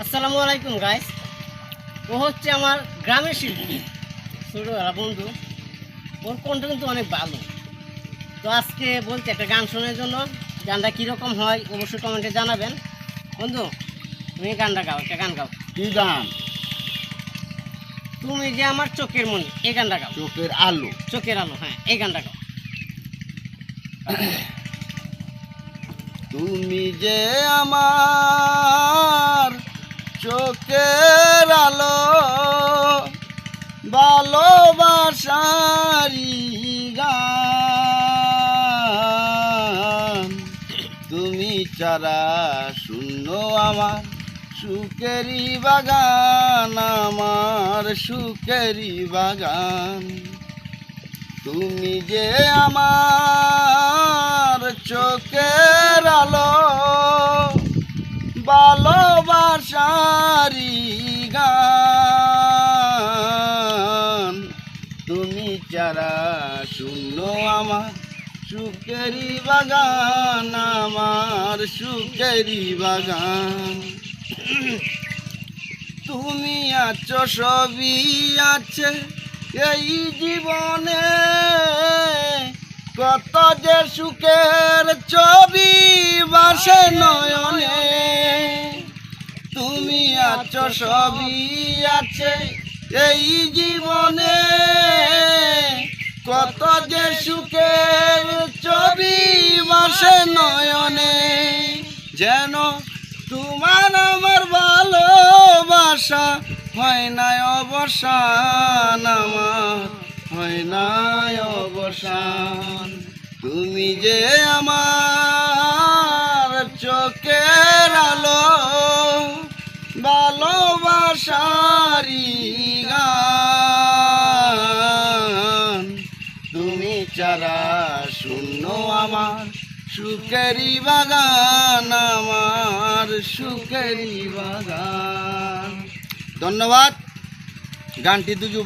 আসসালামু আলাইকুম গাইস। ও হচ্ছে আমার গ্রামের শিল্পী, ছোটবেলা বন্ধু। ওর কণ্ঠ কিন্তু অনেক ভালো। তো আজকে বলছি একটা গান শোনার জন্য। গানটা কীরকম হয় অবশ্যই কমেন্টে জানাবেন। বন্ধু, তুমি গানটা গাও, একটা গান গাও। কি গান? তুমি যে আমার চোখের মনি, এই গানটা গাও। চোখের আলো। চোখের আলো, হ্যাঁ, এই গানটা গাও। তুমি যে আমার চোখের আলো, ভালোবাসারি গান। তুমি ছাড়া শূন্য আমার সুখেরি বাগান, আমার সুখেরি বাগান। তুমি যে আমার চোখের আলো, ভালোবাসারি গান। তুমি ছাড়া শূন্য আমার সুখেরি বাগান, আমার সুখেরি বাগান। তুমি আছো, সবই আছে এই জীবনে, কত যে সুখের ছবি বাসে নয়নে। তুমি আছো, সবই আছে এই জীবনে, কত যে সুখের ছবি বাসে নয়নে। যেন তোমার আমার ভালোবাসা হয় নাই অবসান, আমার হয় নাই অবসান। তুমি যে আমার চোখের আলো, ভালোবাসারি গান। তুমি ছাড়া শূন্য আমার সুখেরি বাগান, আমার সুখেরি বাগান। ধন্যবাদ। গানটি দুজু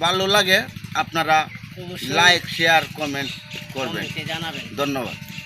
ভালো লাগে আপনারা অবশ্যই লাইক, শেয়ার, কমেন্ট করবেন। কমেন্টে জানাবেন। ধন্যবাদ।